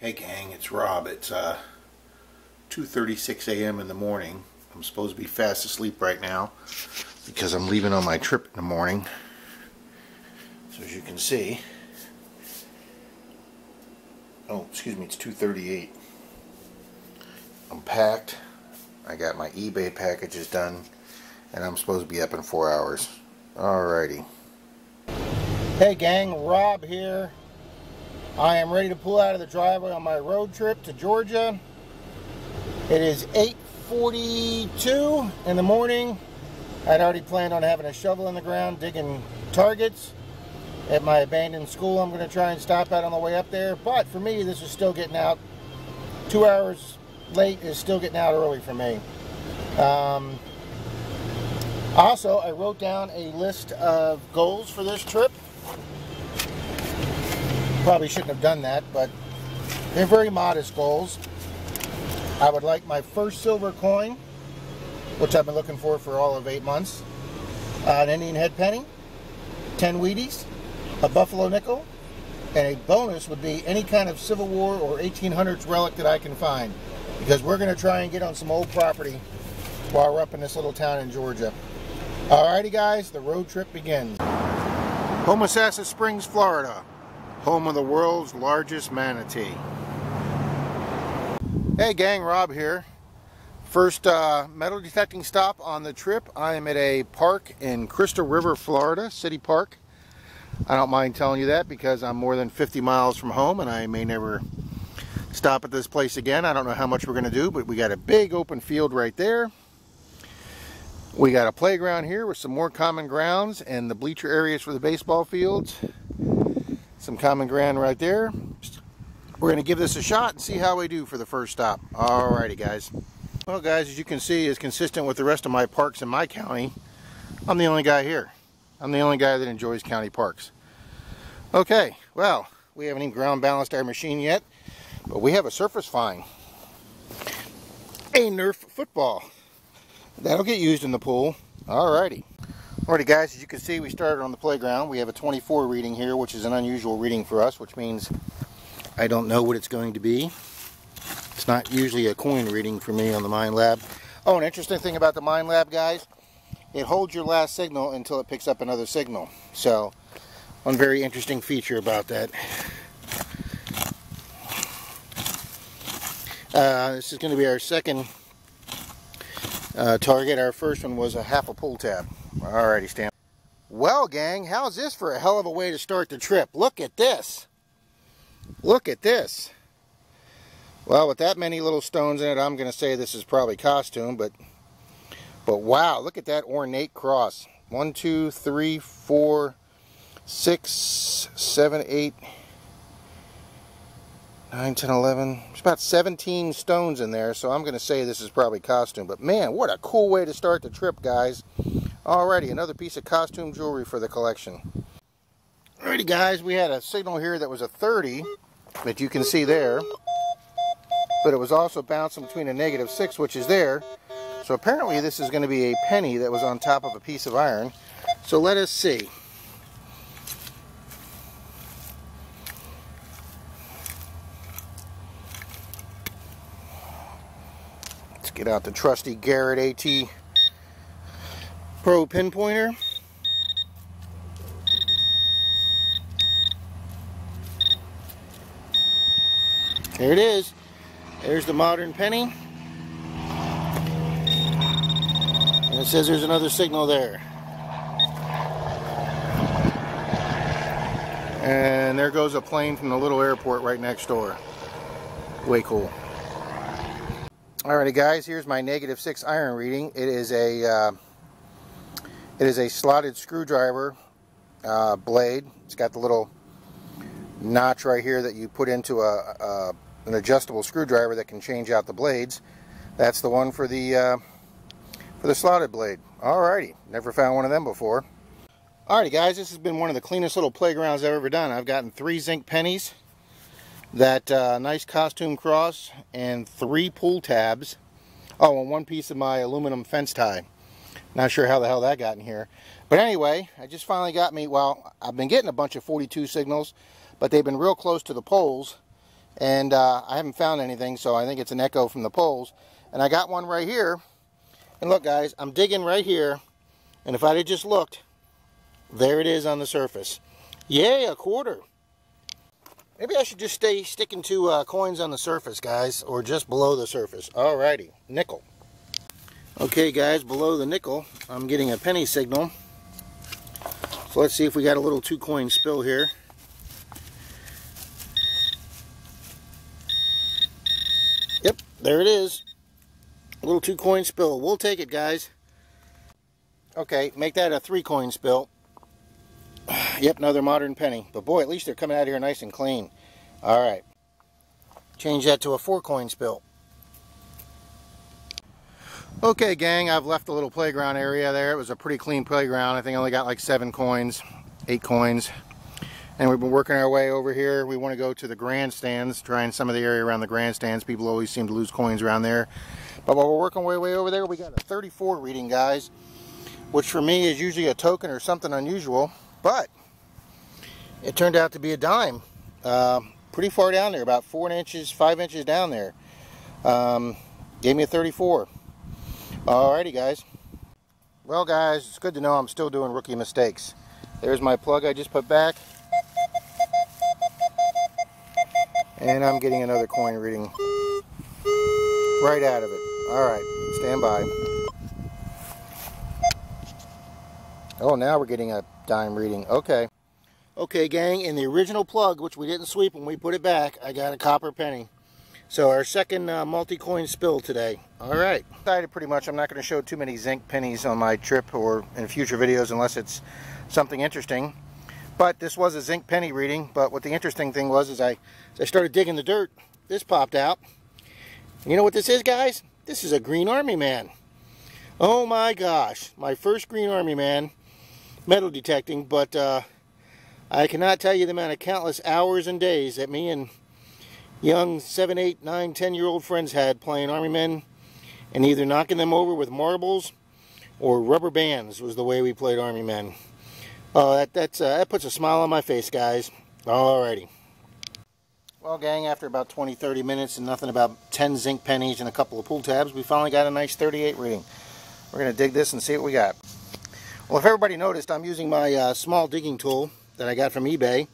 Hey gang, it's Rob. It's 2:36 a.m. in the morning. I'm supposed to be fast asleep right now because I'm leaving on my trip in the morning. So as you can see, it's 2:38. I'm packed. I got my eBay packages done, and I'm supposed to be up in 4 hours. Alrighty. Hey gang, Rob here. I am ready to pull out of the driveway on my road trip to Georgia. It is 8:42 in the morning. I'd already planned on having a shovel in the ground, digging targets at my abandoned school I'm going to try and stop at on the way up there. But for me, this is still getting out. 2 hours late is still getting out early for me. Also, I wrote down a list of goals for this trip. Probably shouldn't have done that, but they're very modest goals. I would like my first silver coin, which I've been looking for all of 8 months, an Indian head penny, 10 Wheaties, a buffalo nickel, and a bonus would be any kind of Civil War or 1800s relic that I can find, because we're going to try and get on some old property while we're up in this little town in Georgia. Alrighty guys, the road trip begins. Homosassa Springs, Florida, home of the world's largest manatee. Hey gang, Rob here. First metal detecting stop on the trip. I am at a park in Crystal River, Florida, City Park. I don't mind telling you that because I'm more than 50 miles from home and I may never stop at this place again. I don't know how much we're going to do, but we got a big open field right there. We got a playground here with some more common grounds and the bleacher areas for the baseball fields. Some common ground right there. We're going to give this a shot and see how we do for the first stop. Alrighty guys. Well guys, as you can see, is consistent with the rest of my parks in my county. I'm the only guy here. I'm the only guy that enjoys county parks. Okay, well, we haven't even ground balanced our machine yet, but we have a surface find. A Nerf football. That'll get used in the pool. Alrighty. Alrighty guys, as you can see, we started on the playground. We have a 24 reading here, which is an unusual reading for us, which means I don't know what it's going to be. It's not usually a coin reading for me on the Mind Lab. Oh, an interesting thing about the Mind Lab, guys, it holds your last signal until it picks up another signal. So, one very interesting feature about that. This is going to be our second target. Our first one was a half a pull tab. Alrighty, Stan. Well, gang, how's this for a hell of a way to start the trip? Look at this. Look at this. Well, with that many little stones in it, I'm going to say this is probably costume, but wow, look at that ornate cross. 1, 2, 3, 4, 6, 7, 8, 9, 10, 11. There's about 17 stones in there, so I'm going to say this is probably costume. But man, what a cool way to start the trip, guys. Alrighty, another piece of costume jewelry for the collection. Alrighty guys, we had a signal here that was a 30, that you can see there. But it was also bouncing between a -6, which is there. So apparently this is going to be a penny that was on top of a piece of iron. So let us see. Let's get out the trusty Garrett AT Pro pinpointer. There it is. There's the modern penny. And it says there's another signal there. And there goes a plane from the little airport right next door. Way cool. Alrighty guys, here's my -6 iron reading. It is a slotted screwdriver blade. It's got the little notch right here that you put into an adjustable screwdriver that can change out the blades. That's the one for the slotted blade. Alrighty, never found one of them before. Alrighty guys, this has been one of the cleanest little playgrounds I've ever done. I've gotten 3 zinc pennies, that nice costume cross, and 3 pull tabs. Oh, and 1 piece of my aluminum fence tie. Not sure how the hell that got in here. But anyway, I just finally got me, well, I've been getting a bunch of 42 signals, but they've been real close to the poles. and I haven't found anything, so I think it's an echo from the poles. And I got one right here, and look guys, I'm digging right here, and if I had just looked, there it is on the surface. Yay, a quarter. Maybe I should just stay sticking to coins on the surface, guys, or just below the surface. Alrighty, nickel. Okay guys, below the nickel, I'm getting a penny signal. So let's see if we got a little 2-coin spill here. Yep, there it is. A little 2-coin spill. We'll take it, guys. Okay, make that a 3-coin spill. Yep, another modern penny. But boy, at least they're coming out of here nice and clean. Alright. Change that to a 4-coin spill. Okay, gang, I've left the little playground area there. It was a pretty clean playground. I think I only got like 7 coins, 8 coins. And we've been working our way over here. We want to go to the grandstands, trying some of the area around the grandstands. People always seem to lose coins around there. But while we're working way over there, we got a 34 reading, guys, which for me is usually a token or something unusual. But it turned out to be a dime. Pretty far down there, about 4 inches, 5 inches down there. Gave me a 34. Alrighty, guys. Well, guys, it's good to know I'm still doing rookie mistakes. There's my plug I just put back. And I'm getting another coin reading right out of it. Alright, stand by. Oh, now we're getting a dime reading. Okay. Okay, gang, in the original plug, which we didn't sweep when we put it back, I got a copper penny. So our second multi-coin spill today. Alright. Decided pretty much I'm not going to show too many zinc pennies on my trip or in future videos unless it's something interesting. But this was a zinc penny reading. But what the interesting thing was is I started digging the dirt. This popped out. You know what this is, guys? This is a Green Army Man. Oh my gosh. My first Green Army Man metal detecting. But I cannot tell you the amount of countless hours and days that me and young 7, 8, 9, 10-year-old friends had playing Army Men and either knocking them over with marbles or rubber bands was the way we played Army Men. Oh, that puts a smile on my face, guys. Alrighty. Well, gang, after about 20-30 minutes and nothing about 10 zinc pennies and a couple of pull tabs, we finally got a nice 38 reading. We're going to dig this and see what we got. Well, if everybody noticed, I'm using my small digging tool that I got from eBay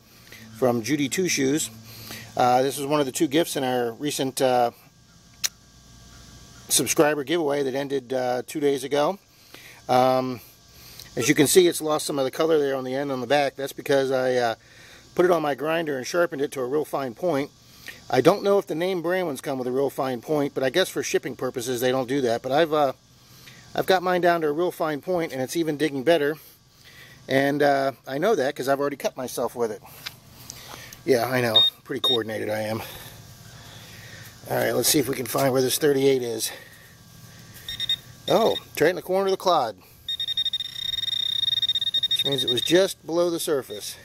from Judy Two Shoes. This is one of the 2 gifts in our recent subscriber giveaway that ended 2 days ago. As you can see, it's lost some of the color there on the end on the back. That's because I put it on my grinder and sharpened it to a real fine point. I don't know if the name brand ones come with a real fine point, but I guess for shipping purposes they don't do that. But I've got mine down to a real fine point, and it's even digging better. And I know that because I've already cut myself with it. Yeah, I know. Pretty coordinated I am. Alright, let's see if we can find where this 38 is. Oh, it's right in the corner of the clod. Which means it was just below the surface.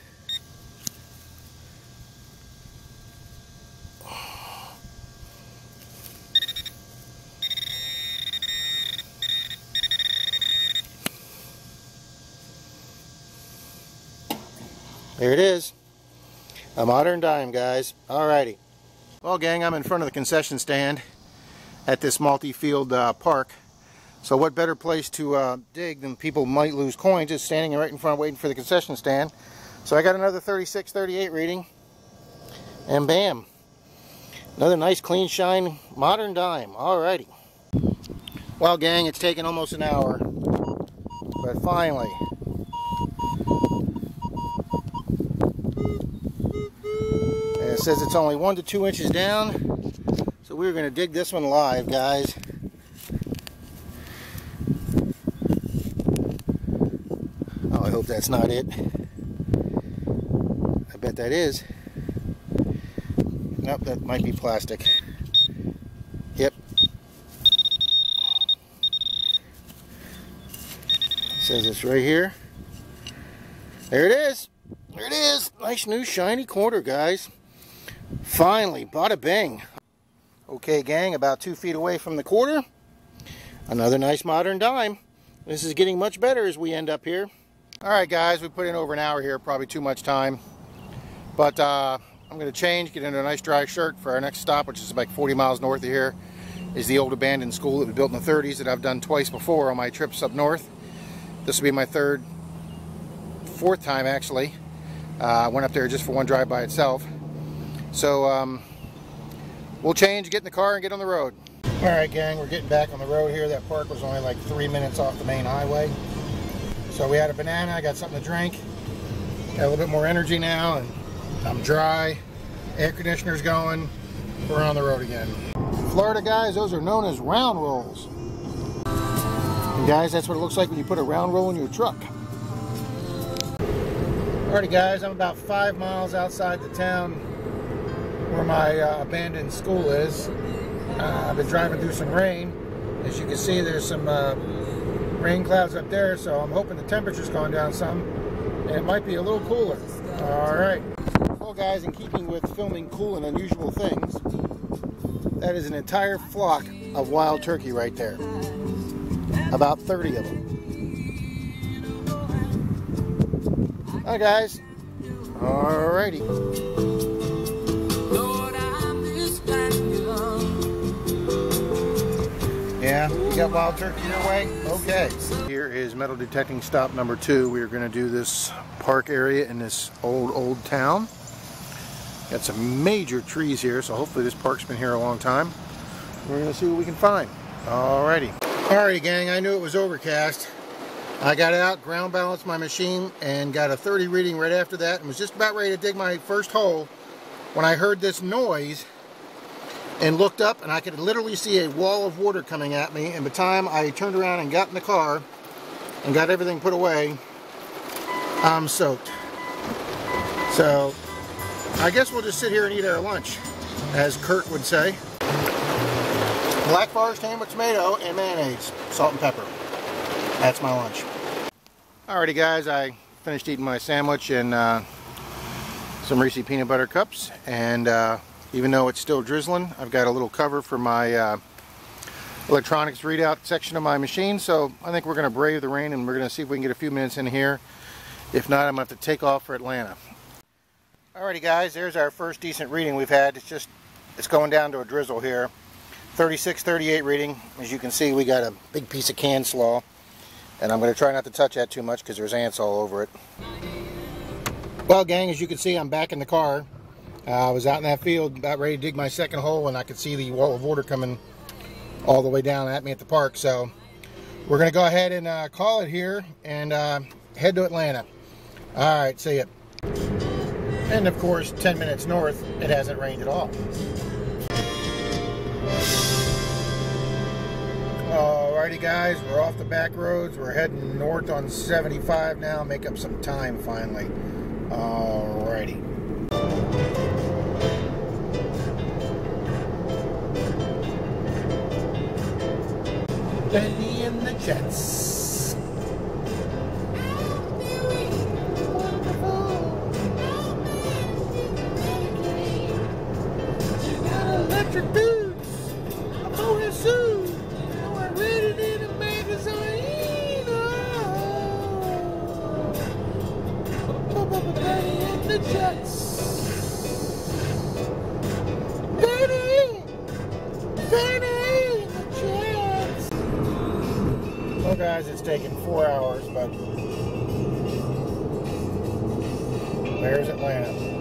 There it is. A modern dime, guys. Alrighty. Well, gang, I'm in front of the concession stand at this multi-field park. So what better place to dig than people might lose coins is standing right in front waiting for the concession stand. So I got another 36, 38 reading. And bam. Another nice clean shine modern dime. Alrighty. Well, gang, it's taken almost an hour. But finally. And it says it's only 1 to 2 inches down. So we're going to dig this one live, guys. Oh, I hope that's not it. I bet that is. Nope, that might be plastic. Yep. It says it's right here. There it is. There it is. Nice new shiny quarter, guys. Finally, bada bing. Okay, gang, about 2 feet away from the quarter. Another nice modern dime. This is getting much better as we end up here. Alright, guys, we put in over an hour here, probably too much time. But I'm going to change, get into a nice dry shirt for our next stop, which is like 40 miles north of here. Is the old abandoned school that was built in the 30s that I've done twice before on my trips up north. This will be my fourth time actually. I went up there just for one drive by itself. So we'll change, get in the car, and get on the road. Alright gang, we're getting back on the road here. That park was only like 3 minutes off the main highway. So we had a banana, I got something to drink. Got a little bit more energy now, and I'm dry. Air conditioner's going. We're on the road again. Florida guys, those are known as round rolls. And guys, that's what it looks like when you put a round roll in your truck. Alrighty guys, I'm about 5 miles outside the town where my abandoned school is. I've been driving through some rain. As you can see, there's some rain clouds up there, so I'm hoping the temperature's gone down some and it might be a little cooler. Alright. Well guys, in keeping with filming cool and unusual things, that is an entire flock of wild turkey right there. About 30 of them. Hi guys. Alrighty. Yeah, you got wild turkey your way? Okay. Here is metal detecting stop number 2. We are going to do this park area in this old town. Got some major trees here, so hopefully this park's been here a long time. We're going to see what we can find. Alrighty. Alrighty gang, I knew it was overcast. I got out, ground balanced my machine, and got a 30 reading right after that, and was just about ready to dig my first hole when I heard this noise and looked up, and I could literally see a wall of water coming at me. And by the time I turned around and got in the car and got everything put away, I'm soaked. So I guess we'll just sit here and eat our lunch, as Kurt would say. Black forest ham with tomato and mayonnaise, salt and pepper. That's my lunch. Alrighty guys, I finished eating my sandwich and some Reese's peanut butter cups, and even though it's still drizzling, I've got a little cover for my electronics readout section of my machine, so I think we're going to brave the rain and we're going to see if we can get a few minutes in here. If not, I'm going to have to take off for Atlanta. Alrighty guys, there's our first decent reading we've had. It's going down to a drizzle here. 36, 38 reading. As you can see, we got a big piece of can slaw, and I'm going to try not to touch that too much because there's ants all over it. Well gang, as you can see, I'm back in the car. I was out in that field about ready to dig my second hole, and I could see the wall of water coming all the way down at me at the park. So we're going to go ahead and call it here and head to Atlanta. Alright, see ya. And of course, 10 minutes north, it hasn't rained at all. Alrighty guys, we're off the back roads. We're heading north on 75 now. Make up some time finally. Alrighty. Benny and the Jets. Electric boots, a bonus suit, and we're ready in a magazine. Benny and the Jets. Benny and the Jets. Well guys, it's taken 4 hours, but there's Atlanta.